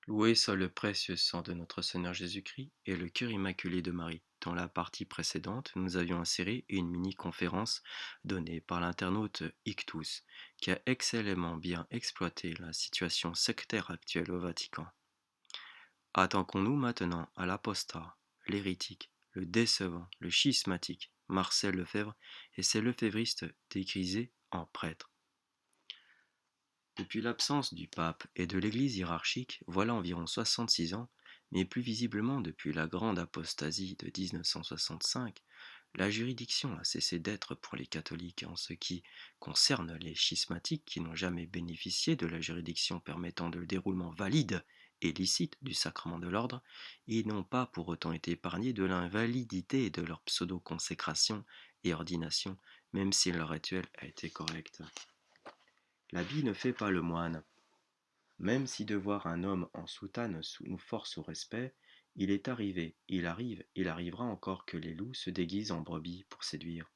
Loué soit le précieux sang de notre Seigneur Jésus-Christ et le cœur immaculé de Marie. Dans la partie précédente, nous avions inséré une mini-conférence donnée par l'internaute Ictus, qui a excellemment bien exploité la situation sectaire actuelle au Vatican. Attaquons-nous maintenant à l'apostat, l'hérétique, le décevant, le schismatique, Marcel Lefebvre et ses lefévristes déguisés en prêtres. Depuis l'absence du pape et de l'Église hiérarchique, voilà environ 66 ans, mais plus visiblement depuis la grande apostasie de 1965, la juridiction a cessé d'être pour les catholiques en ce qui concerne les schismatiques qui n'ont jamais bénéficié de la juridiction permettant le déroulement valide et licite du sacrement de l'ordre, ils n'ont pas pour autant été épargnés de l'invalidité de leur pseudo-consécration et ordination, même si leur rituel a été correct. L'habit ne fait pas le moine. Même si de voir un homme en soutane nous force au respect, il est arrivé, il arrive, il arrivera encore que les loups se déguisent en brebis pour séduire.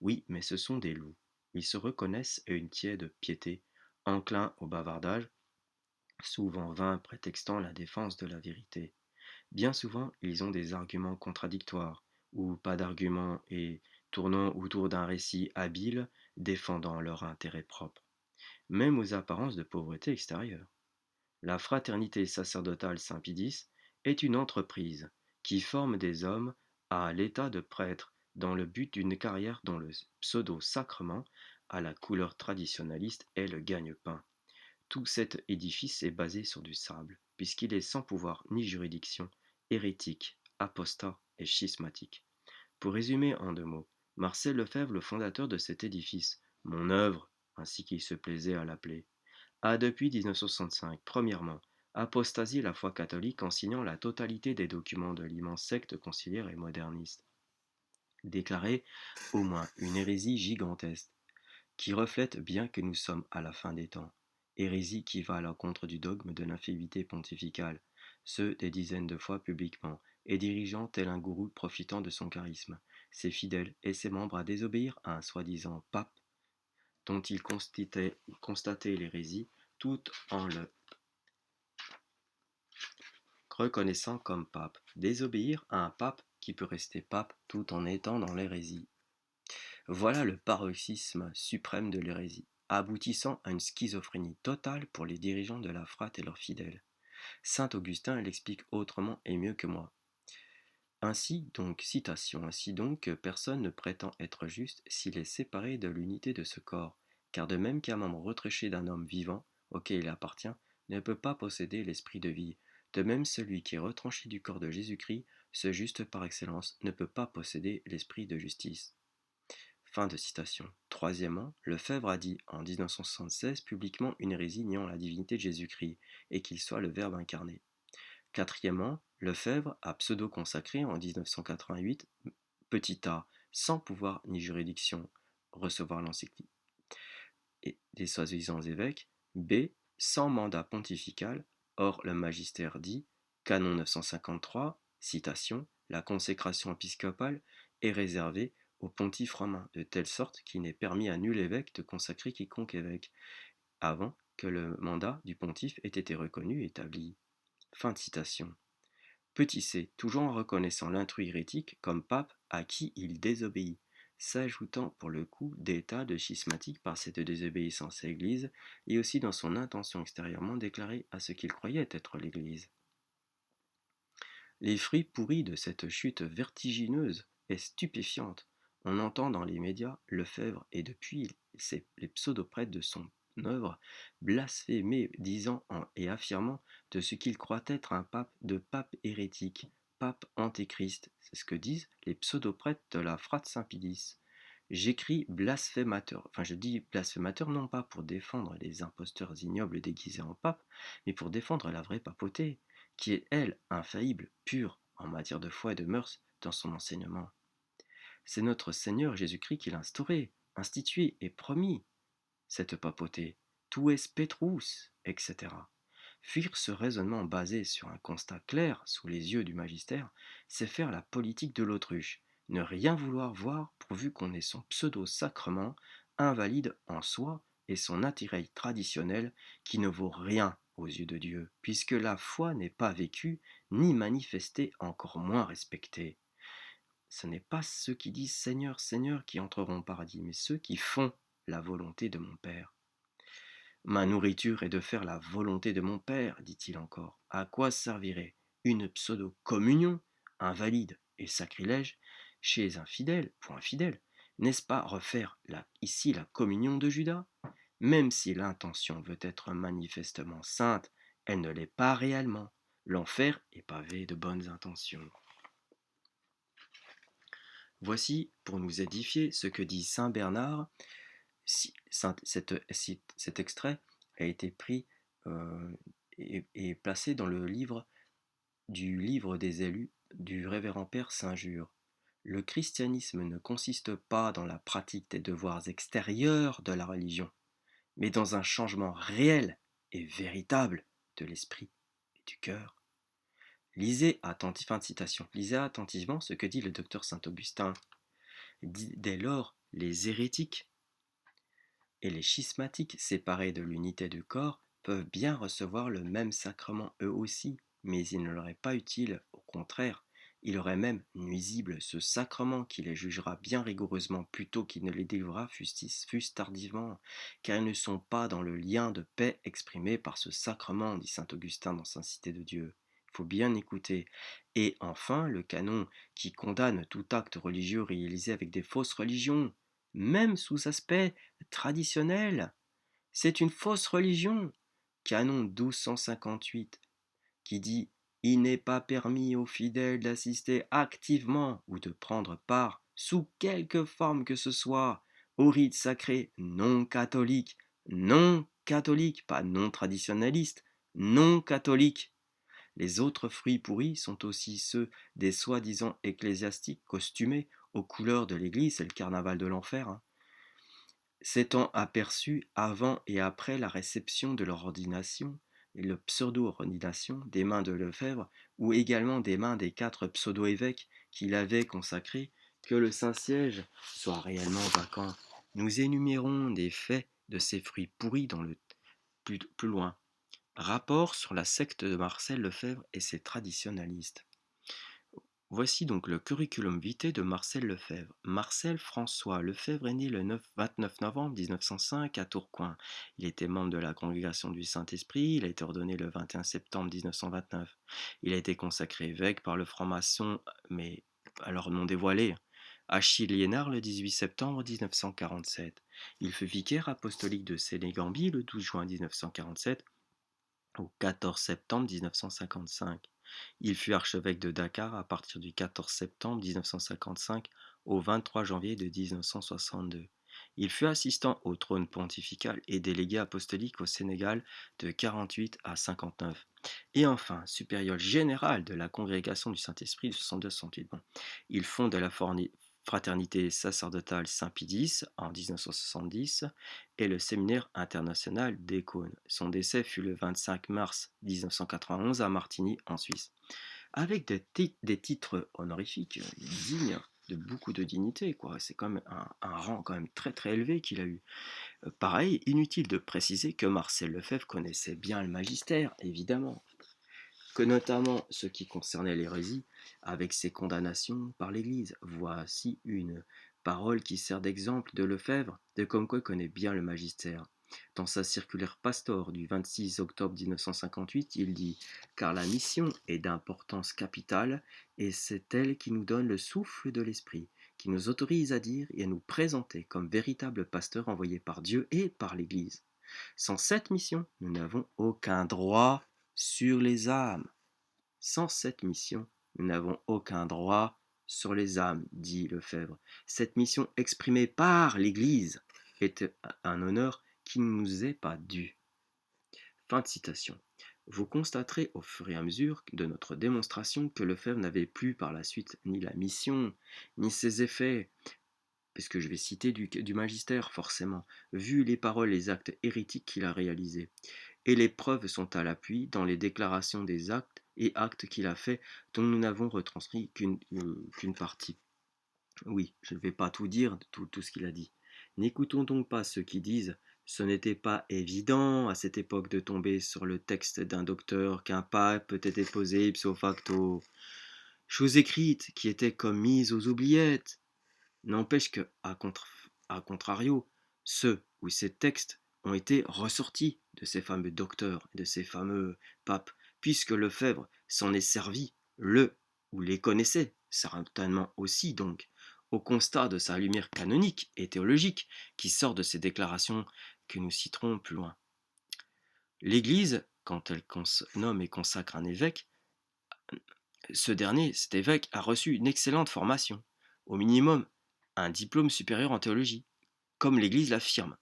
Oui, mais ce sont des loups. Ils se reconnaissent à une tiède piété, enclins au bavardage, souvent vains prétextant la défense de la vérité. Bien souvent, ils ont des arguments contradictoires, ou pas d'arguments, et tournant autour d'un récit habile, défendant leur intérêt propre, même aux apparences de pauvreté extérieure. La Fraternité sacerdotale Saint-Pédis est une entreprise qui forme des hommes à l'état de prêtres dans le but d'une carrière dont le pseudo-sacrement, à la couleur traditionnaliste, est le gagne-pain. Tout cet édifice est basé sur du sable, puisqu'il est sans pouvoir ni juridiction, hérétique, apostat et schismatique. Pour résumer en 2 mots, Marcel Lefebvre, le fondateur de cet édifice, mon œuvre, ainsi qu'il se plaisait à l'appeler, a depuis 1965, premièrement, apostasié la foi catholique en signant la totalité des documents de l'immense secte conciliaire et moderniste, déclaré au moins une hérésie gigantesque, qui reflète bien que nous sommes à la fin des temps, hérésie qui va à l'encontre du dogme de l'infaillibilité pontificale, ce des dizaines de fois publiquement, et dirigeant tel un gourou profitant de son charisme, ses fidèles et ses membres à désobéir à un soi-disant pape dont il constatait l'hérésie, tout en le reconnaissant comme pape. Désobéir à un pape qui peut rester pape tout en étant dans l'hérésie. Voilà le paroxysme suprême de l'hérésie, aboutissant à une schizophrénie totale pour les dirigeants de la frate et leurs fidèles. Saint Augustin l'explique autrement et mieux que moi. Ainsi donc, personne ne prétend être juste s'il est séparé de l'unité de ce corps, car de même qu'un membre retranché d'un homme vivant, auquel il appartient, ne peut pas posséder l'esprit de vie, de même celui qui est retranché du corps de Jésus-Christ, ce juste par excellence, ne peut pas posséder l'esprit de justice. Fin de citation. Troisièmement, Lefebvre a dit en 1976 publiquement une hérésie niant la divinité de Jésus-Christ, et qu'il soit le Verbe incarné. Quatrièmement, Lefebvre a pseudo-consacré en 1988 petit a, sans pouvoir ni juridiction recevoir l'encyclique et des soi-disant évêques, b, sans mandat pontifical, or le magistère dit, canon 953, citation, la consécration épiscopale est réservée au pontife romain, de telle sorte qu'il n'est permis à nul évêque de consacrer quiconque évêque, avant que le mandat du pontife ait été reconnu et établi. Fin de citation. Petit c, toujours en reconnaissant l'intrus hérétique comme pape à qui il désobéit, s'ajoutant pour le coup des tas de schismatiques par cette désobéissance à l'Église, et aussi dans son intention extérieurement déclarée à ce qu'il croyait être l'Église. Les fruits pourris de cette chute vertigineuse et stupéfiante, on entend dans les médias Lefebvre et depuis les pseudo-prêtres de son œuvre blasphémer, disant et affirmant de ce qu'il croit être un pape de pape hérétique, pape antéchrist, c'est ce que disent les pseudo-prêtres de la frate Saint-Pédis. J'écris blasphémateur, enfin je dis blasphémateur non pas pour défendre les imposteurs ignobles déguisés en pape, mais pour défendre la vraie papauté, qui est, elle, infaillible, pure, en matière de foi et de mœurs, dans son enseignement. C'est notre Seigneur Jésus-Christ qui l'a instauré, institué et promis, cette papauté, tu es Petrus, etc. Fuir ce raisonnement basé sur un constat clair sous les yeux du magistère, c'est faire la politique de l'autruche, ne rien vouloir voir pourvu qu'on ait son pseudo-sacrement invalide en soi et son attirail traditionnel qui ne vaut rien aux yeux de Dieu, puisque la foi n'est pas vécue, ni manifestée, encore moins respectée. Ce n'est pas ceux qui disent Seigneur, Seigneur qui entreront au paradis, mais ceux qui font la volonté de mon Père. Ma nourriture est de faire la volonté de mon Père, dit-il encore. À quoi servirait une pseudo-communion, invalide et sacrilège, chez un fidèle, pour un fidèle? N'est-ce pas refaire ici la communion de Judas? Même si l'intention veut être manifestement sainte, elle ne l'est pas réellement. L'enfer est pavé de bonnes intentions. Voici, pour nous édifier, ce que dit saint Bernard. Cet extrait a été pris et placé dans le livre des élus du révérend Père Saint-Jure. Le christianisme ne consiste pas dans la pratique des devoirs extérieurs de la religion, mais dans un changement réel et véritable de l'esprit et du cœur. Fin de citation. Lisez attentivement ce que dit le docteur Saint-Augustin. Dès lors, les hérétiques et les schismatiques, séparés de l'unité du corps, peuvent bien recevoir le même sacrement eux aussi, mais il ne leur est pas utile, au contraire, il aurait même nuisible ce sacrement qui les jugera bien rigoureusement plutôt qu'il ne les délivrera fût-ce tardivement, car ils ne sont pas dans le lien de paix exprimé par ce sacrement, dit saint Augustin dans sa Cité de Dieu. Il faut bien écouter. Et enfin, le canon qui condamne tout acte religieux réalisé avec des fausses religions, même sous aspect traditionnel. C'est une fausse religion. Canon 1258 qui dit il n'est pas permis aux fidèles d'assister activement ou de prendre part, sous quelque forme que ce soit, aux rites sacrés non catholiques, pas non traditionnalistes, non catholiques. Les autres fruits pourris sont aussi ceux des soi-disant ecclésiastiques costumés aux couleurs de l'Église, c'est le carnaval de l'enfer, s'étant aperçus avant et après la réception de leur ordination et le pseudo-ordination des mains de Lefebvre ou également des mains des 4 pseudo-évêques qui l'avaient consacré, que le Saint-Siège soit réellement vacant. Nous énumérons des faits de ces fruits pourris dans le plus loin. Rapport sur la secte de Marcel Lefebvre et ses traditionalistes. Voici donc le curriculum vitae de Marcel Lefebvre. Marcel François Lefebvre est né le 29 novembre 1905 à Tourcoing. Il était membre de la Congrégation du Saint-Esprit, il a été ordonné le 21 septembre 1929. Il a été consacré évêque par le franc-maçon, mais alors non dévoilé, Achille Liénard le 18 septembre 1947. Il fut vicaire apostolique de Sénégambie le 12 juin 1947 au 14 septembre 1955. Il fut archevêque de Dakar à partir du 14 septembre 1955 au 23 janvier de 1962. Il fut assistant au trône pontifical et délégué apostolique au Sénégal de 48 à 59. Et enfin, supérieur général de la congrégation du Saint-Esprit de 62-68. Il fonde la fraternité sacerdotale Saint-Pie X en 1970 et le séminaire international d'Écône. Son décès fut le 25 mars 1991 à Martigny en Suisse. Avec des titres honorifiques dignes de beaucoup de dignité, quoi. C'est quand même un rang quand même très très élevé qu'il a eu. Pareil, inutile de préciser que Marcel Lefebvre connaissait bien le magistère, évidemment, que notamment ce qui concernait l'hérésie, avec ses condamnations par l'Église. Voici une parole qui sert d'exemple de Lefebvre, de comme quoi il connaît bien le magistère. Dans sa circulaire Pastor du 26 octobre 1958, il dit « Car la mission est d'importance capitale, et c'est elle qui nous donne le souffle de l'esprit, qui nous autorise à dire et à nous présenter comme véritables pasteurs envoyés par Dieu et par l'Église. Sans cette mission, nous n'avons aucun droit sur les âmes. Sans cette mission, nous n'avons aucun droit sur les âmes, dit Lefebvre. Cette mission exprimée par l'Église est un honneur qui ne nous est pas dû. » Fin de citation. Vous constaterez au fur et à mesure de notre démonstration que Lefebvre n'avait plus par la suite ni la mission, ni ses effets, puisque je vais citer du magistère forcément, vu les paroles et les actes hérétiques qu'il a réalisés. Et les preuves sont à l'appui dans les déclarations des actes et actes qu'il a faits, dont nous n'avons retranscrit qu'une partie. Oui, je ne vais pas tout dire, tout ce qu'il a dit. N'écoutons donc pas ceux qui disent Ce n'était pas évident à cette époque de tomber sur le texte d'un docteur qu'un pape peut être déposé ipso facto, chose écrite qui était comme mise aux oubliettes. N'empêche que, à contrario, ceux ou ces textes ont été ressortis de ces fameux docteurs, de ces fameux papes, puisque Lefebvre s'en est servi, le ou les connaissait, certainement aussi donc, au constat de sa lumière canonique et théologique qui sort de ces déclarations que nous citerons plus loin. L'Église, quand elle nomme et consacre un évêque, ce dernier, cet évêque, a reçu une excellente formation, au minimum un diplôme supérieur en théologie, comme l'Église l'affirme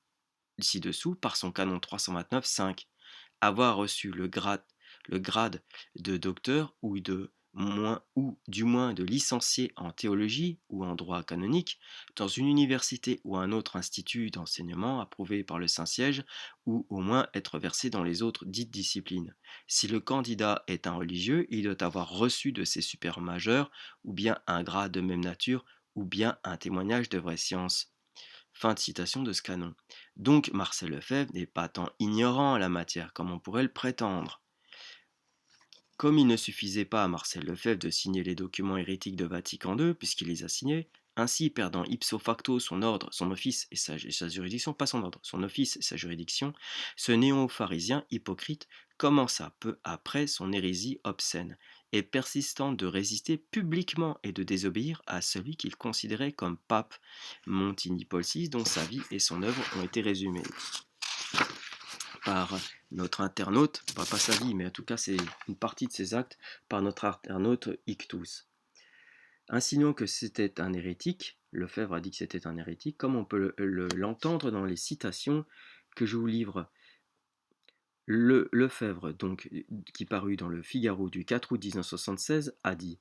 ci-dessous par son canon 329.5, avoir reçu le grade de docteur ou du moins de licencié en théologie ou en droit canonique dans une université ou un autre institut d'enseignement approuvé par le Saint-Siège ou au moins être versé dans les autres dites disciplines. Si le candidat est un religieux, il doit avoir reçu de ses supérieurs majeurs ou bien un grade de même nature ou bien un témoignage de vraie science. Fin de citation de ce canon. Donc Marcel Lefebvre n'est pas tant ignorant en la matière comme on pourrait le prétendre. Comme il ne suffisait pas à Marcel Lefebvre de signer les documents hérétiques de Vatican II, puisqu'il les a signés, ainsi perdant ipso facto son ordre, son office et sa juridiction, pas son ordre, son office et sa juridiction, ce néo-pharisien hypocrite commença peu après son hérésie obscène, et persistant de résister publiquement et de désobéir à celui qu'il considérait comme pape, Montini Paul VI, dont sa vie et son œuvre ont été résumées par notre internaute, pas sa vie, mais en tout cas c'est une partie de ses actes, par notre internaute Ictus. Insinuant que c'était un hérétique, Lefebvre a dit que c'était un hérétique, comme on peut l'entendre dans les citations que je vous livre. Lefebvre, donc, qui parut dans le Figaro du 4 août 1976, a dit: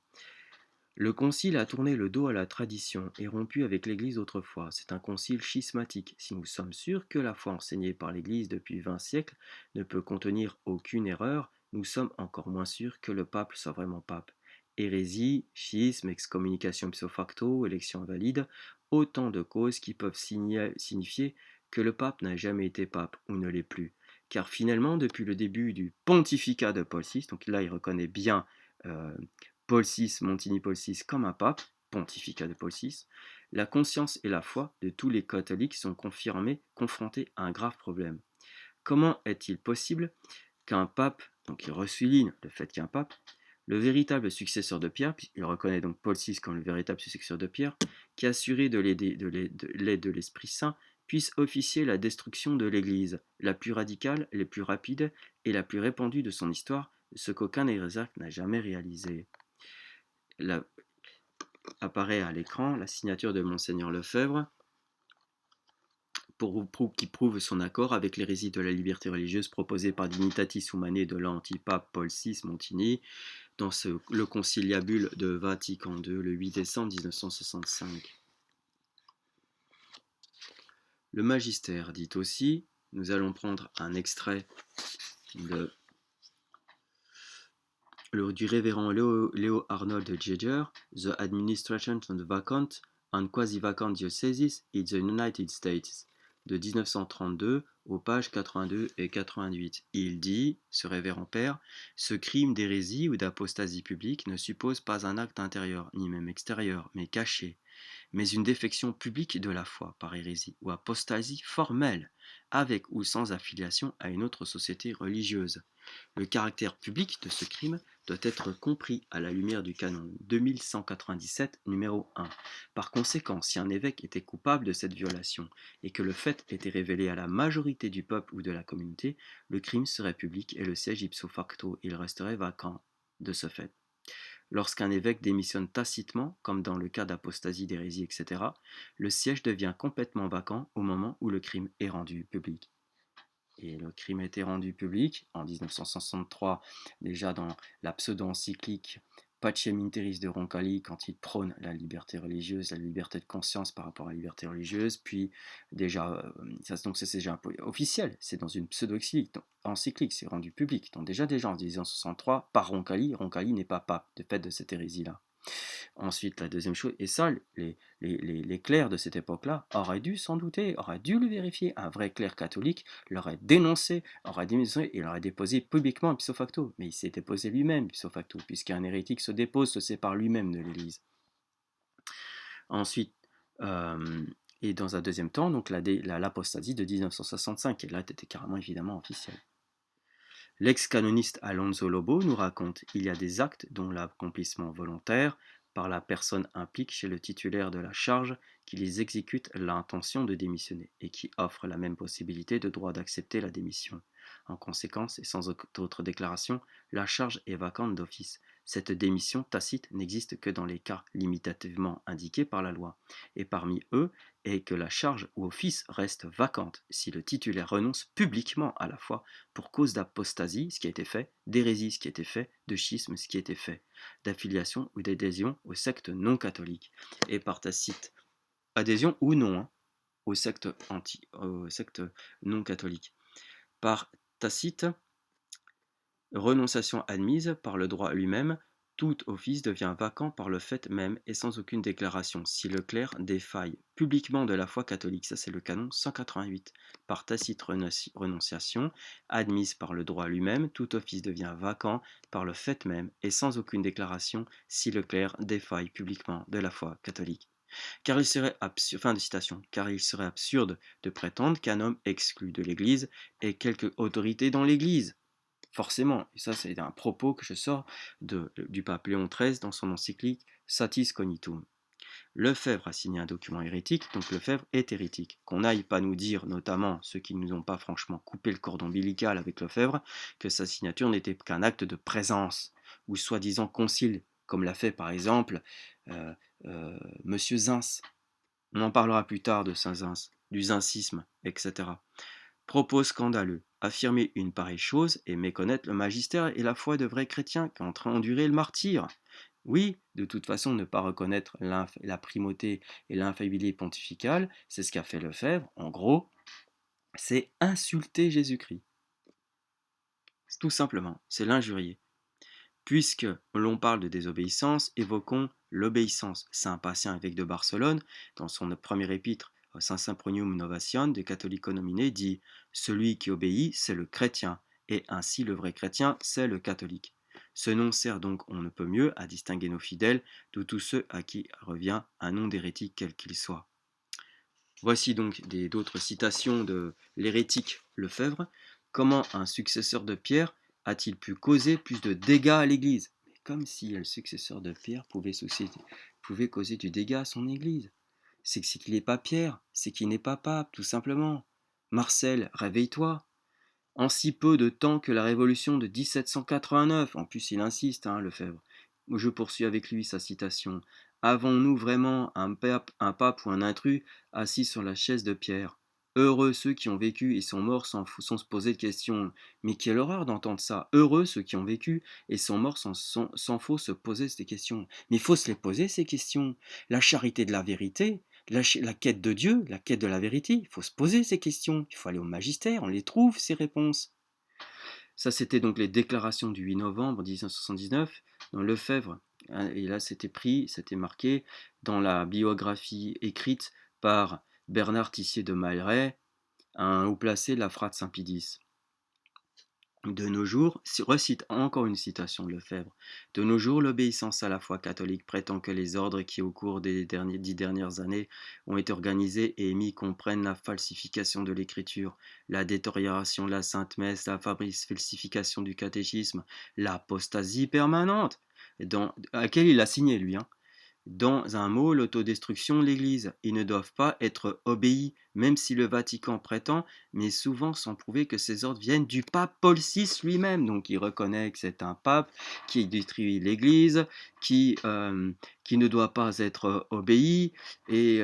le concile a tourné le dos à la tradition et rompu avec l'Église autrefois. C'est un concile schismatique. Si nous sommes sûrs que la foi enseignée par l'Église depuis 20 siècles ne peut contenir aucune erreur, nous sommes encore moins sûrs que le pape soit vraiment pape. Hérésie, schisme, excommunication ipso facto, élection invalide, autant de causes qui peuvent signifier que le pape n'a jamais été pape ou ne l'est plus. Car finalement, depuis le début du pontificat de Paul VI, donc là il reconnaît bien Paul VI, Montini Paul VI comme un pape, pontificat de Paul VI, la conscience et la foi de tous les catholiques sont confrontés à un grave problème. Comment est-il possible qu'un pape, donc il ressouligne le fait qu'un pape, le véritable successeur de Pierre, puisqu'il reconnaît donc Paul VI comme le véritable successeur de Pierre, qui assuré de l'aide de l'Esprit Saint, puisse officier la destruction de l'Église, la plus radicale, la plus rapide et la plus répandue de son histoire, ce qu'aucun hérésiarque n'a jamais réalisé. Apparaît à l'écran la signature de Monseigneur Lefebvre qui prouve son accord avec l'hérésie de la liberté religieuse proposée par Dignitatis Humanae de l'antipape Paul VI Montini dans le conciliabule de Vatican II le 8 décembre 1965. Le magistère dit aussi, nous allons prendre un extrait du révérend Leo Arnold Jaeger, The Administration of the Vacant and Quasi-Vacant Dioceses in the United States, de 1932, aux pages 82 et 88. Il dit, ce révérend père, ce crime d'hérésie ou d'apostasie publique ne suppose pas un acte intérieur, ni même extérieur, mais caché, mais une défection publique de la foi par hérésie ou apostasie formelle, avec ou sans affiliation à une autre société religieuse. Le caractère public de ce crime doit être compris à la lumière du canon 2197 numéro 1. Par conséquent, si un évêque était coupable de cette violation et que le fait était révélé à la majorité du peuple ou de la communauté, le crime serait public et le siège ipso facto, il resterait vacant de ce fait. Lorsqu'un évêque démissionne tacitement, comme dans le cas d'apostasie, d'hérésie, etc., le siège devient complètement vacant au moment où le crime est rendu public. Et le crime a été rendu public en 1963, déjà dans la pseudo-encyclique Pacem in Terris de Roncalli, quand il prône la liberté religieuse, la liberté de conscience par rapport à la liberté religieuse, puis déjà, donc c'est déjà officiel, c'est dans une pseudo-encyclique, c'est rendu public, donc déjà en 1963, par Roncalli n'est pas pape, de fait de cette hérésie-là. Ensuite, la deuxième chose, et ça, les clercs de cette époque-là auraient dû s'en douter, auraient dû le vérifier. Un vrai clerc catholique l'aurait dénoncé, aurait dénoncé et l'aurait déposé publiquement ipso facto. Mais il s'est déposé lui-même ipso facto, puisqu'un hérétique se dépose, se sépare lui-même de l'Église. Ensuite, et dans un deuxième temps, donc l'apostasie de 1965, qui là était carrément évidemment officielle. L'ex-canoniste Alonso Lobo nous raconte: il y a des actes dont l'accomplissement volontaire par la personne implique chez le titulaire de la charge qui les exécute l'intention de démissionner et qui offre la même possibilité de droit d'accepter la démission. En conséquence, et sans autre déclaration, la charge est vacante d'office. Cette démission tacite n'existe que dans les cas limitativement indiqués par la loi, et parmi eux est que la charge ou office reste vacante si le titulaire renonce publiquement à la foi pour cause d'apostasie, ce qui a été fait, d'hérésie, ce qui a été fait, de schisme, ce qui a été fait, d'affiliation ou d'adhésion aux sectes non catholiques, et par tacite adhésion ou non aux sectes non catholiques. Par tacite renonciation admise par le droit lui-même, tout office devient vacant par le fait même et sans aucune déclaration, si le clerc défaille publiquement de la foi catholique. Ça, c'est le canon 188. Par tacite renonciation, admise par le droit lui-même, tout office devient vacant par le fait même et sans aucune déclaration, si le clerc défaille publiquement de la foi catholique. Car il serait fin de citation, car il serait absurde de prétendre qu'un homme exclu de l'Église ait quelque autorité dans l'Église. Forcément, et ça c'est un propos que je sors du pape Léon XIII dans son encyclique Satis Cognitum. Lefebvre a signé un document hérétique, donc Lefebvre est hérétique. Qu'on n'aille pas nous dire, notamment ceux qui ne nous ont pas franchement coupé le cordon ombilical avec Lefebvre, que sa signature n'était qu'un acte de présence, ou soi-disant concile, comme l'a fait par exemple Monsieur Zins. On en parlera plus tard de Saint-Zins, du zinsisme, etc. Propos scandaleux. Affirmer une pareille chose et méconnaître le magistère et la foi de vrais chrétiens qui ont enduré le martyre. Oui, de toute façon, ne pas reconnaître la primauté et l'infaillibilité pontificale, c'est ce qu'a fait Lefebvre. En gros, c'est insulter Jésus-Christ. Tout simplement, c'est l'injurier. Puisque l'on parle de désobéissance, évoquons l'obéissance. Saint Patient, évêque de Barcelone, dans son premier épître Saint Sempronium Novatione de Catholico Nominé, dit « Celui qui obéit, c'est le chrétien, et ainsi le vrai chrétien, c'est le catholique. Ce nom sert donc on ne peut mieux à distinguer nos fidèles de tous ceux à qui revient un nom d'hérétique quel qu'il soit. » Voici donc d'autres citations de l'hérétique Lefebvre. Comment un successeur de Pierre a-t-il pu causer plus de dégâts à l'Église? Mais comme si le successeur de Pierre pouvait causer du dégât à son Église. C'est qu'il n'est pas Pierre, c'est qu'il n'est pas pape, tout simplement. Marcel, réveille-toi. En si peu de temps que la révolution de 1789, en plus il insiste, Lefebvre. Je poursuis avec lui sa citation. Avons-nous vraiment un pape ou un intrus assis sur la chaise de pierre? Heureux ceux qui ont vécu et sont morts sans se poser de questions. Mais quelle horreur d'entendre ça. Heureux ceux qui ont vécu et sont morts sans faut se poser ces questions. Mais il faut se les poser ces questions. La charité de la vérité, la quête de Dieu, la quête de la vérité, il faut se poser ces questions. Il faut aller au magistère, on les trouve ces réponses. Ça, c'était donc les déclarations du 8 novembre 1979 dans Lefebvre. Et là, c'était marqué dans la biographie écrite par Bernard Tissier de Mailleret, un haut placé de la Frate Saint-Pidis. De nos jours, recite encore une citation de Lefebvre, de nos jours, l'obéissance à la foi catholique prétend que les ordres qui, au cours des 10 dernières années, ont été organisés et émis comprennent la falsification de l'écriture, la détérioration de la Sainte Messe, la falsification du catéchisme, l'apostasie permanente, à laquelle il a signé lui, Dans un mot, l'autodestruction de l'Église. Ils ne doivent pas être obéis, même si le Vatican prétend, mais souvent sans prouver que ces ordres viennent du pape Paul VI lui-même. Donc il reconnaît que c'est un pape qui détruit l'Église, qui ne doit pas être obéi, et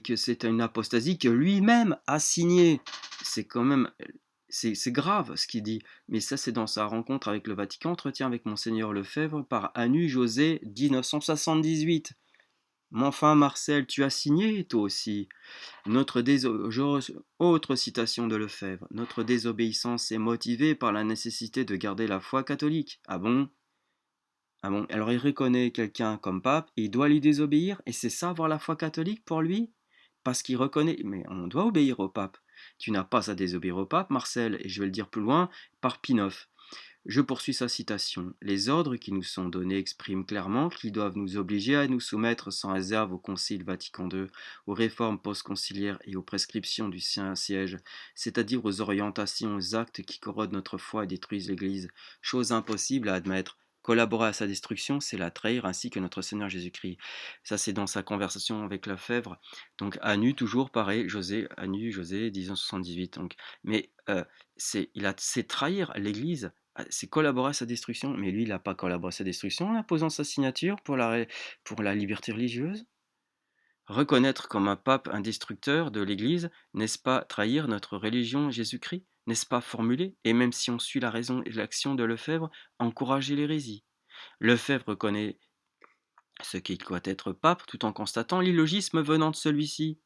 que c'est une apostasie que lui-même a signée. C'est quand même... C'est grave ce qu'il dit, mais ça c'est dans sa rencontre avec le Vatican, entretien avec Monseigneur Lefebvre par Anu José 1978. Mais enfin Marcel, tu as signé toi aussi. Autre citation de Lefebvre. Notre désobéissance est motivée par la nécessité de garder la foi catholique. Ah bon? Ah bon? Alors il reconnaît quelqu'un comme pape et il doit lui désobéir et c'est ça avoir la foi catholique pour lui? Parce qu'il reconnaît mais on doit obéir au pape. Tu n'as pas à désobéir au pape, Marcel, et je vais le dire plus loin, par Pie IX. Je poursuis sa citation. Les ordres qui nous sont donnés expriment clairement qu'ils doivent nous obliger à nous soumettre sans réserve au Concile Vatican II, aux réformes post-conciliaires et aux prescriptions du Saint-Siège, c'est-à-dire aux orientations, aux actes qui corrodent notre foi et détruisent l'Église. Chose impossible à admettre. Collaborer à sa destruction, c'est la trahir ainsi que notre Seigneur Jésus-Christ. Ça, c'est dans sa conversation avec Lefebvre. Donc, à nu, toujours pareil, José, à nu, José, 1078. Donc, mais c'est trahir l'Église, c'est collaborer à sa destruction. Mais lui, il n'a pas collaboré à sa destruction en imposant sa signature pour la liberté religieuse. Reconnaître comme un pape un destructeur de l'Église, n'est-ce pas trahir notre religion Jésus-Christ? N'est-ce pas formuler, et même si on suit la raison et l'action de Lefebvre, encourager l'hérésie? Lefebvre reconnaît ce qui doit être pape tout en constatant l'illogisme venant de celui-ci.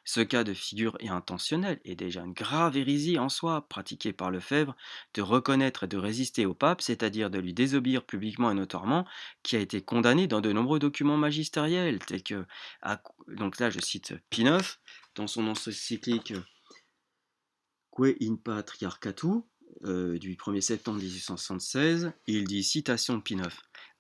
Ce cas de figure est intentionnel et déjà une grave hérésie en soi, pratiquée par Lefebvre, de reconnaître et de résister au pape, c'est-à-dire de lui désobéir publiquement et notoirement, qui a été condamné dans de nombreux documents magistériels, tels que, donc là je cite Pie IX, dans son encyclique Que in Patriarchatu, du 1er septembre 1876, il dit, citation de Pie IX,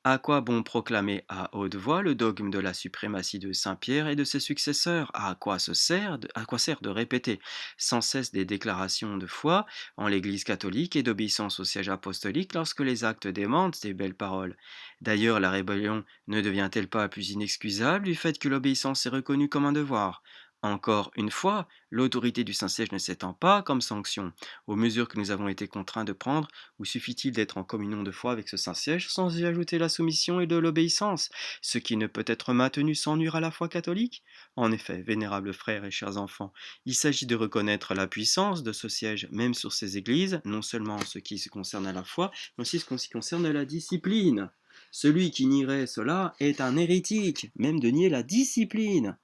à quoi bon proclamer à haute voix le dogme de la suprématie de Saint-Pierre et de ses successeurs? À quoi sert de répéter sans cesse des déclarations de foi en l'Église catholique et d'obéissance au siège apostolique lorsque les actes demandent ces belles paroles? D'ailleurs, la rébellion ne devient-elle pas plus inexcusable du fait que l'obéissance est reconnue comme un devoir? Encore une fois, l'autorité du Saint-Siège ne s'étend pas comme sanction aux mesures que nous avons été contraints de prendre, ou suffit-il d'être en communion de foi avec ce Saint-Siège sans y ajouter la soumission et de l'obéissance, ce qui ne peut être maintenu sans nuire à la foi catholique? En effet, vénérables frères et chers enfants, il s'agit de reconnaître la puissance de ce siège même sur ces églises, non seulement en ce qui se concerne à la foi, mais aussi en ce qui concerne la discipline. Celui qui nierait cela est un hérétique, même de nier la discipline.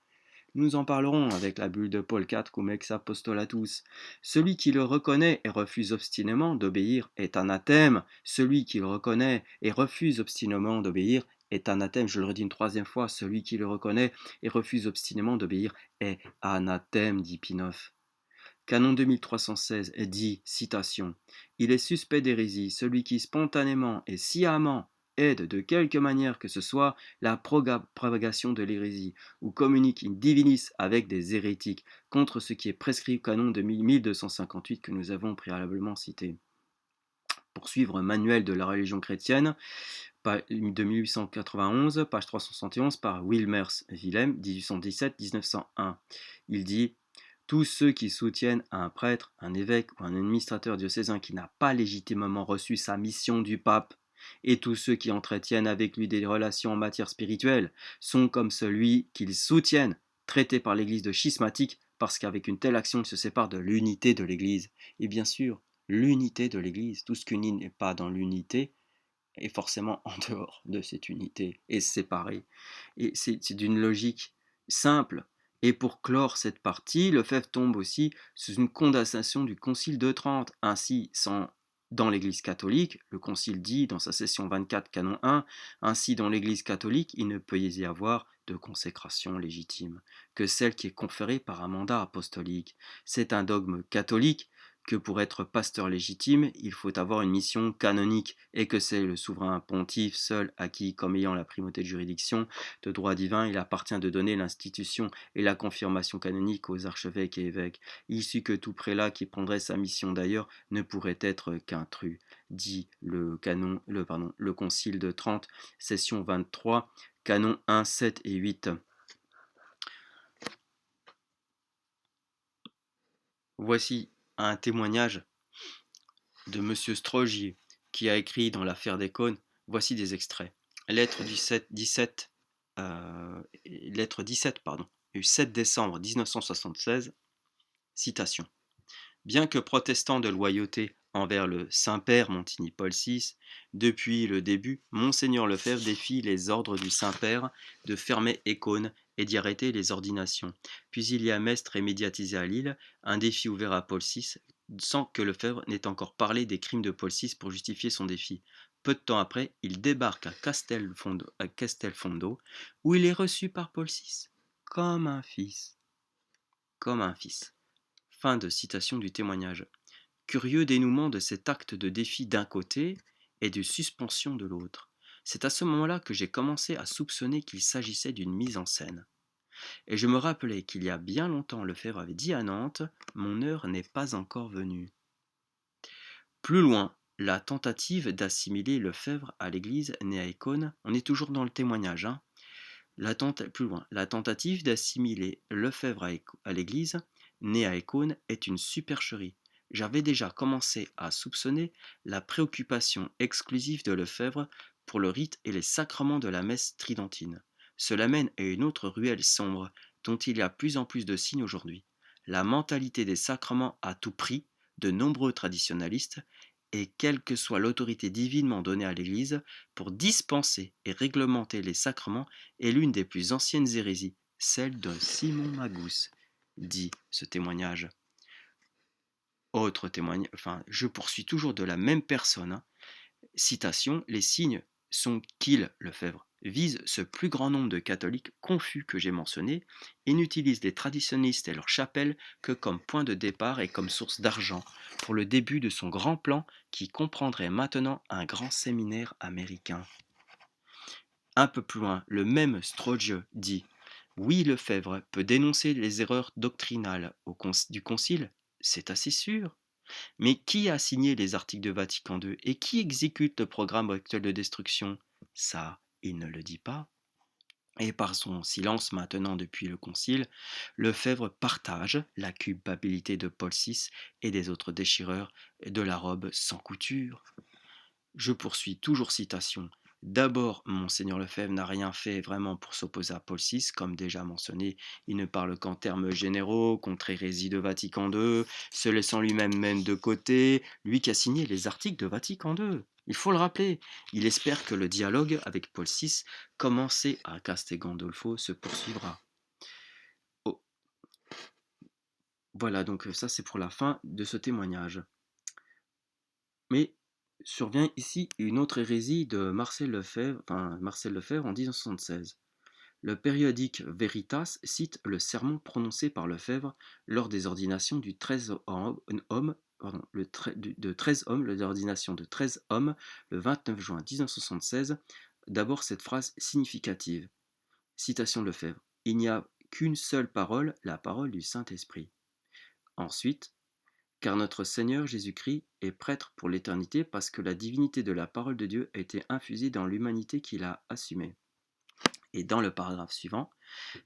Nous en parlerons avec la bulle de Paul IV cum ex apostolatus. Celui qui le reconnaît et refuse obstinément d'obéir est anathème. Celui qui le reconnaît et refuse obstinément d'obéir est anathème. Je le redis une troisième fois, celui qui le reconnaît et refuse obstinément d'obéir est anathème, dit Pie IX. Canon 2316 dit, citation, il est suspect d'hérésie celui qui spontanément et sciemment aide de quelque manière que ce soit la propagation de l'hérésie, ou communique in divinis avec des hérétiques, contre ce qui est prescrit au canon de 1258 que nous avons préalablement cité. Pour suivre Manuel de la religion chrétienne, de 1891, page 371, par Wilmers Willem, 1817-1901. Il dit, tous ceux qui soutiennent un prêtre, un évêque ou un administrateur diocésain qui n'a pas légitimement reçu sa mission du pape, et tous ceux qui entretiennent avec lui des relations en matière spirituelle, sont comme celui qu'ils soutiennent, traité par l'Église de schismatique, parce qu'avec une telle action, ils se séparent de l'unité de l'Église. Et bien sûr, l'unité de l'Église, tout ce qui n'est pas dans l'unité, est forcément en dehors de cette unité, est séparé. Et c'est d'une logique simple. Et pour clore cette partie, Lefebvre tombe aussi sous une condamnation du Concile de Trente. Ainsi, dans l'Église catholique, le Concile dit dans sa session 24, canon 1, ainsi dans l'Église catholique, il ne peut y avoir de consécration légitime que celle qui est conférée par un mandat apostolique. C'est un dogme catholique que pour être pasteur légitime, il faut avoir une mission canonique et que c'est le souverain pontife seul à qui, comme ayant la primauté de juridiction de droit divin, il appartient de donner l'institution et la confirmation canonique aux archevêques et évêques. Il que tout prélat qui prendrait sa mission d'ailleurs ne pourrait être qu'intrus, dit le Concile de Trente, session 23, canon 1, 7 et 8. Voici un témoignage de M. Strogier, qui a écrit dans l'affaire des cônes. Voici des extraits. Lettre du 17 du 7 décembre 1976, citation. Bien que protestant de loyauté envers le Saint-Père Montigny-Paul VI, depuis le début, Monseigneur Lefebvre défie les ordres du Saint-Père de fermer Écône et d'y arrêter les ordinations. Puis il y a Mestre et médiatisé à Lille, un défi ouvert à Paul VI, sans que Lefebvre n'ait encore parlé des crimes de Paul VI pour justifier son défi. Peu de temps après, il débarque à Castelfondo, où il est reçu par Paul VI comme un fils. Comme un fils. Fin de citation du témoignage. Curieux dénouement de cet acte de défi d'un côté et de suspension de l'autre. C'est à ce moment-là que j'ai commencé à soupçonner qu'il s'agissait d'une mise en scène. Et je me rappelais qu'il y a bien longtemps Lefebvre avait dit à Nantes « Mon heure n'est pas encore venue ». Plus loin, la tentative d'assimiler Lefebvre à l'église née à Écône, on est toujours dans le témoignage, hein. Plus loin, la tentative d'assimiler Lefebvre à l'église née à Écône est une supercherie. J'avais déjà commencé à soupçonner la préoccupation exclusive de Lefebvre pour le rite et les sacrements de la messe tridentine. Cela mène à une autre ruelle sombre dont il y a plus en plus de signes aujourd'hui. La mentalité des sacrements à tout prix de nombreux traditionalistes et quelle que soit l'autorité divinement donnée à l'Église pour dispenser et réglementer les sacrements est l'une des plus anciennes hérésies, celle de Simon Magus, dit ce témoignage. Autre témoignage, je poursuis toujours de la même personne, hein. Citation, les signes sont qu'ils, Lefebvre, visent ce plus grand nombre de catholiques confus que j'ai mentionné et n'utilisent les traditionnistes et leurs chapelles que comme point de départ et comme source d'argent pour le début de son grand plan qui comprendrait maintenant un grand séminaire américain. Un peu plus loin, le même Stroge dit « Oui, Lefebvre peut dénoncer les erreurs doctrinales du Concile, c'est assez sûr. Mais qui a signé les articles de Vatican II et qui exécute le programme actuel de destruction? Ça, il ne le dit pas. Et par son silence maintenant depuis le Concile, Lefebvre partage la culpabilité de Paul VI et des autres déchireurs de la robe sans couture. Je poursuis toujours citation. D'abord, Monseigneur Lefebvre n'a rien fait vraiment pour s'opposer à Paul VI, comme déjà mentionné, il ne parle qu'en termes généraux, contre hérésie de Vatican II, se laissant lui-même de côté, lui qui a signé les articles de Vatican II. Il faut le rappeler, il espère que le dialogue avec Paul VI, commencé à Castel Gandolfo, se poursuivra. Oh. Voilà, donc ça c'est pour la fin de ce témoignage. Mais survient ici une autre hérésie de Marcel Lefebvre en 1976. Le périodique Veritas cite le sermon prononcé par Lefebvre lors des ordinations de 13 hommes, l'ordination de 13 hommes le 29 juin 1976. D'abord cette phrase significative. Citation de Lefebvre. Il n'y a qu'une seule parole, la parole du Saint-Esprit. Ensuite, car notre Seigneur Jésus-Christ est prêtre pour l'éternité parce que la divinité de la parole de Dieu a été infusée dans l'humanité qu'il a assumée. Et dans le paragraphe suivant,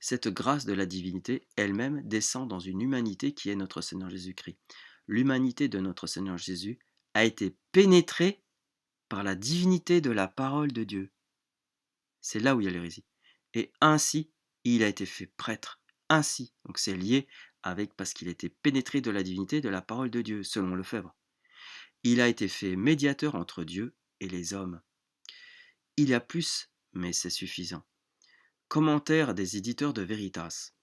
cette grâce de la divinité elle-même descend dans une humanité qui est notre Seigneur Jésus-Christ. L'humanité de notre Seigneur Jésus a été pénétrée par la divinité de la parole de Dieu. C'est là où il y a l'hérésie. Et ainsi, il a été fait prêtre. Ainsi, donc c'est lié avec parce qu'il a été pénétré de la divinité de la parole de Dieu, selon Lefebvre. Il a été fait médiateur entre Dieu et les hommes. Il y a plus, mais c'est suffisant. Commentaire des éditeurs de Veritas.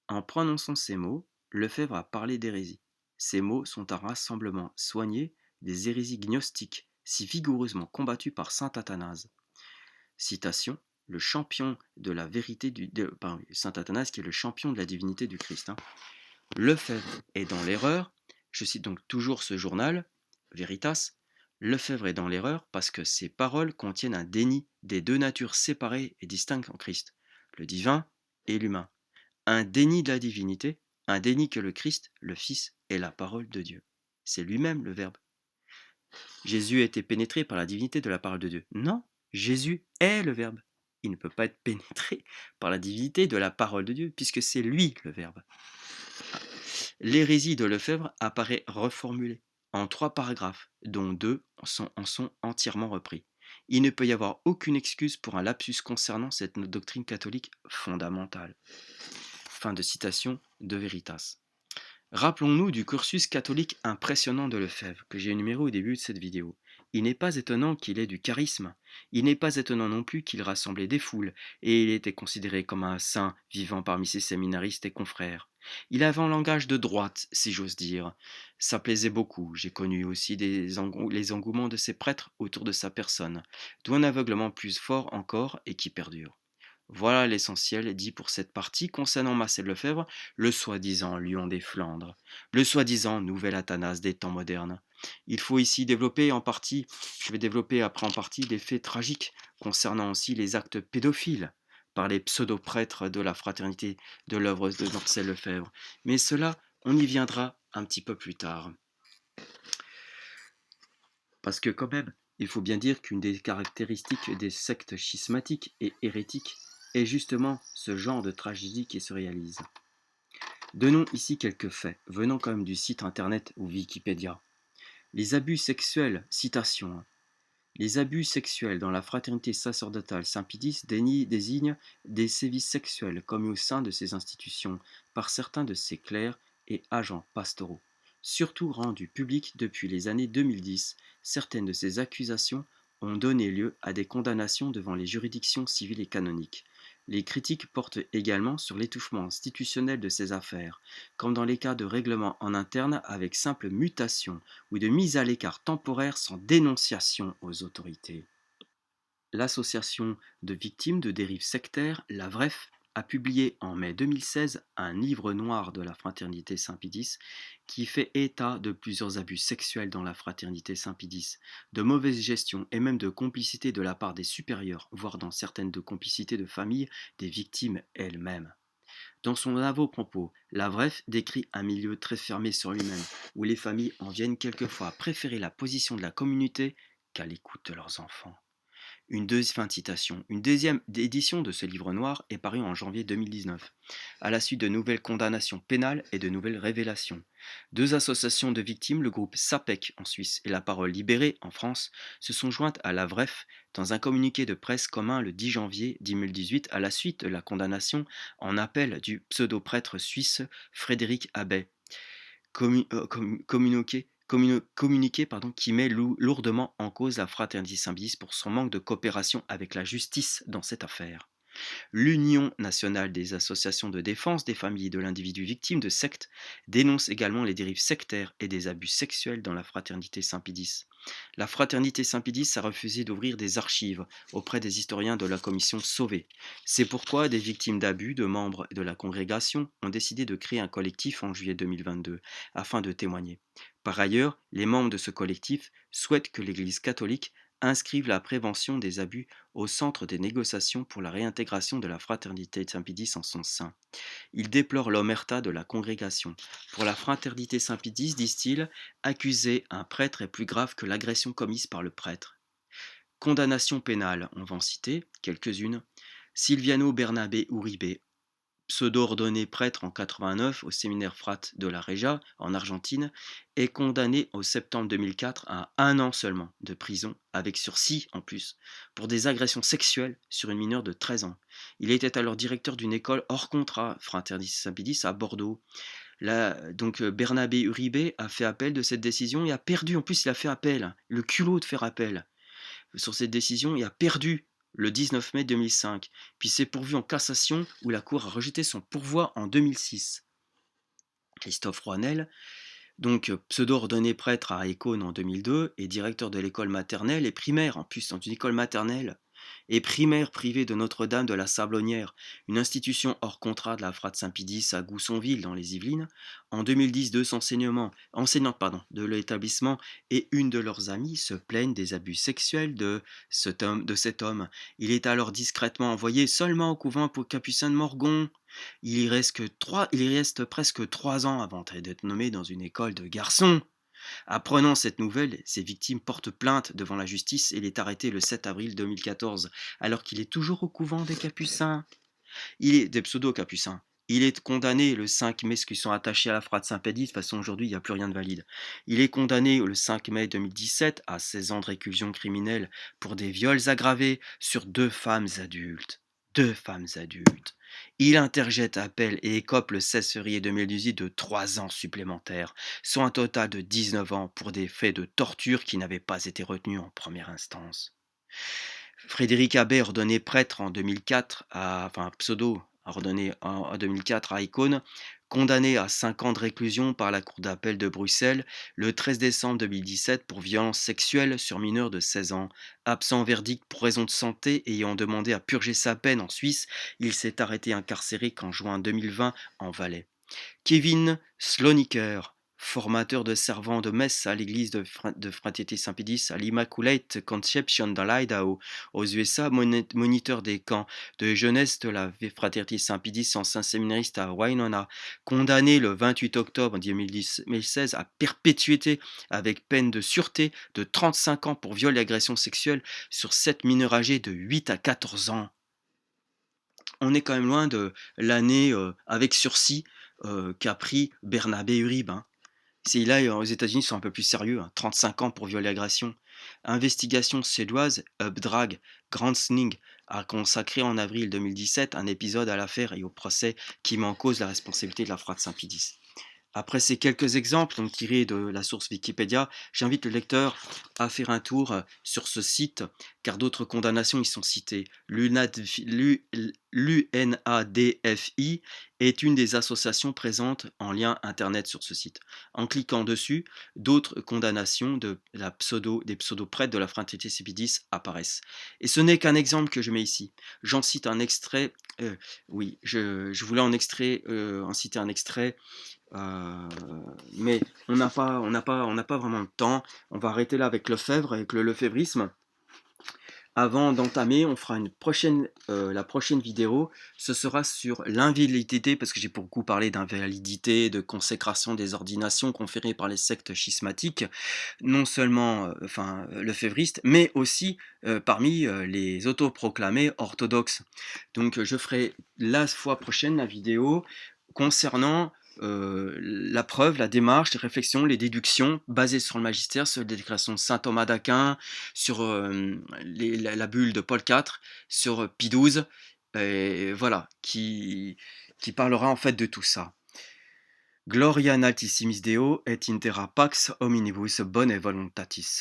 En prononçant ces mots, Lefebvre a parlé d'hérésie. Ces mots sont un rassemblement soigné des hérésies gnostiques, si vigoureusement combattues par saint Athanase. Citation, le champion de la vérité saint Athanase qui est le champion de la divinité du Christ. Lefebvre est dans l'erreur, je cite donc toujours ce journal, Veritas, Lefebvre est dans l'erreur parce que ses paroles contiennent un déni des deux natures séparées et distinctes en Christ, le divin et l'humain. Un déni de la divinité, un déni que le Christ, le Fils, est la parole de Dieu. C'est lui-même le Verbe. Jésus a été pénétré par la divinité de la parole de Dieu. Non, Jésus est le Verbe. Il ne peut pas être pénétré par la divinité de la parole de Dieu, puisque c'est lui le Verbe. L'hérésie de Lefebvre apparaît reformulée en 3 paragraphes, dont 2 en sont entièrement repris. Il ne peut y avoir aucune excuse pour un lapsus concernant cette doctrine catholique fondamentale. Fin de citation de Veritas. Rappelons-nous du cursus catholique impressionnant de Lefebvre, que j'ai énuméré au début de cette vidéo. Il n'est pas étonnant qu'il ait du charisme. Il n'est pas étonnant non plus qu'il rassemblait des foules, et il était considéré comme un saint vivant parmi ses séminaristes et confrères. Il avait un langage de droite, si j'ose dire. Ça plaisait beaucoup. J'ai connu aussi les engouements de ces prêtres autour de sa personne, d'où un aveuglement plus fort encore et qui perdure. Voilà l'essentiel dit pour cette partie concernant Marcel Lefebvre, le soi-disant lion des Flandres, le soi-disant nouvel Athanas des temps modernes. Il faut ici développer en partie, je vais développer après en partie des faits tragiques concernant aussi les actes pédophiles par les pseudo-prêtres de la fraternité de l'œuvre de Marcel Lefebvre. Mais cela, on y viendra un petit peu plus tard. Parce que quand même, il faut bien dire qu'une des caractéristiques des sectes schismatiques et hérétiques est justement ce genre de tragédie qui se réalise. Donnons ici quelques faits, venant quand même du site internet ou Wikipédia. Les abus sexuels, citation, hein. Les abus sexuels dans la fraternité sacerdotale Saint-Pédis désignent des sévices sexuels commis au sein de ces institutions par certains de ses clercs et agents pastoraux. Surtout rendues publiques depuis les années 2010, certaines de ces accusations ont donné lieu à des condamnations devant les juridictions civiles et canoniques. Les critiques portent également sur l'étouffement institutionnel de ces affaires, comme dans les cas de règlements en interne avec simple mutation ou de mise à l'écart temporaire sans dénonciation aux autorités. L'association de victimes de dérives sectaires, la VREF, a publié en mai 2016 un livre noir de la fraternité Saint-Pédis qui fait état de plusieurs abus sexuels dans la fraternité Saint-Pédis, de mauvaise gestion et même de complicité de la part des supérieurs, voire dans certaines de complicité de famille des victimes elles-mêmes. Dans son avant-propos, la VREF décrit un milieu très fermé sur lui-même, où les familles en viennent quelquefois à préférer la position de la communauté qu'à l'écoute de leurs enfants. Une deuxième édition de ce livre noir est parue en janvier 2019, à la suite de nouvelles condamnations pénales et de nouvelles révélations. Deux associations de victimes, le groupe SAPEC en Suisse et La Parole Libérée en France, se sont jointes à la VREF dans un communiqué de presse commun le 10 janvier 2018 à la suite de la condamnation en appel du pseudo-prêtre suisse Frédéric Abbé. Communiqué qui met lourdement en cause la fraternité Saint-Pédis pour son manque de coopération avec la justice dans cette affaire. L'Union nationale des associations de défense des familles et de l'individu victime de sectes dénonce également les dérives sectaires et des abus sexuels dans la fraternité Saint-Pédis. La fraternité Saint-Pédis a refusé d'ouvrir des archives auprès des historiens de la commission Sauvé. C'est pourquoi des victimes d'abus de membres de la congrégation ont décidé de créer un collectif en juillet 2022 afin de témoigner. Par ailleurs, les membres de ce collectif souhaitent que l'Église catholique inscrivent la prévention des abus au centre des négociations pour la réintégration de la fraternité Saint-Pédis en son sein. Ils déplorent l'omerta de la congrégation. Pour la fraternité Saint-Pédis, disent-ils, accuser un prêtre est plus grave que l'agression commise par le prêtre. Condamnation pénale, on va en citer quelques-unes. Silviano Bernabé Uribe, pseudo-ordonné prêtre en 89 au séminaire Frat de la Regia en Argentine, est condamné au septembre 2004 à 1 an seulement de prison, avec sursis en plus, pour des agressions sexuelles sur une mineure de 13 ans. Il était alors directeur d'une école hors contrat, Fraternité Saint-Pédis, à Bordeaux. Bernabé Uribe a fait appel de cette décision et a perdu. En plus, il a fait appel, le culot de faire appel sur cette décision et a perdu le 19 mai 2005, puis s'est pourvu en cassation où la Cour a rejeté son pourvoi en 2006. Christophe Rouanel, pseudo-ordonné prêtre à Écône en 2002 et directeur de l'école maternelle et primaire, en plus dans une école maternelle et primaire privée de Notre-Dame de la Sablonnière, une institution hors contrat de la Frate Saint-Pédis à Goussainville dans les Yvelines. En 2010, enseignantes de l'établissement et une de leurs amies se plaignent des abus sexuels de cet homme. Il est alors discrètement envoyé seulement au couvent pour Capucin de Morgon. Il y reste presque 3 ans avant d'être nommé dans une école de garçons. Apprenant cette nouvelle, ses victimes portent plainte devant la justice et il est arrêté le 7 avril 2014, alors qu'il est toujours au couvent des Capucins. Il est des pseudo-Capucins. Il est condamné le 5 mai, ce qui sont attachés à la Frate Saint-Pédis. De toute façon, aujourd'hui, il n'y a plus rien de valide. Il est condamné le 5 mai 2017 à 16 ans de réclusion criminelle pour des viols aggravés sur 2 femmes adultes. 2 femmes adultes. Il interjette appel et écope le 16 février 2018 de 3 ans supplémentaires, soit un total de 19 ans pour des faits de torture qui n'avaient pas été retenus en première instance. Frédéric Abbé, ordonné prêtre en 2004, enfin pseudo, ordonné en 2004 à Icône, condamné à 5 ans de réclusion par la Cour d'appel de Bruxelles le 13 décembre 2017 pour violence sexuelle sur mineur de 16 ans. Absent verdict pour raison de santé, ayant demandé à purger sa peine en Suisse, il s'est arrêté incarcéré qu'en juin 2020 en Valais. Kevin Sloniker, formateur de servants de messe à l'église de Fraternité Saint-Pédis à l'Immaculate Conception dans l'Idaho, aux USA, moniteur des camps de jeunesse de la Fraternité Saint-Pédis, ancien séminariste à Winona, condamné le 28 octobre 2016 à perpétuité avec peine de sûreté de 35 ans pour viol et agression sexuelle sur 7 mineurs âgés de 8 à 14 ans. On est quand même loin de l'année avec sursis qu'a pris Bernabé Uribe. Hein. C'est là, aux États-Unis, ils sont un peu plus sérieux. Hein. 35 ans pour viol et agression. Investigation suédoise, Updrag Granskning a consacré en avril 2017 un épisode à l'affaire et au procès qui met en cause la responsabilité de la Frat Saint-Pédis. Après ces quelques exemples donc tirés de la source Wikipédia, j'invite le lecteur à faire un tour sur ce site, car d'autres condamnations y sont citées. L'UNADFI est une des associations présentes en lien internet sur ce site. En cliquant dessus, d'autres condamnations des pseudo-prêtres de la fraternité Cépidis apparaissent. Et ce n'est qu'un exemple que je mets ici. J'en cite un extrait. Oui, je voulais en citer un extrait. Mais on n'a pas vraiment le temps. On va arrêter là avec Lefebvre, avec le lefébrisme. Avant d'entamer, on fera la prochaine vidéo. Ce sera sur l'invalidité, parce que j'ai beaucoup parlé d'invalidité, de consécration des ordinations conférées par les sectes schismatiques, non seulement lefébristes, mais aussi parmi les autoproclamés orthodoxes. Donc je ferai la fois prochaine la vidéo concernant la preuve, la démarche, les réflexions, les déductions basées sur le magistère, sur les déclarations de saint Thomas d'Aquin, sur la bulle de Paul IV, sur Pie XII, et voilà, qui parlera en fait de tout ça. Gloria in altissimis Deo et in terra pax hominibus bone voluntatis.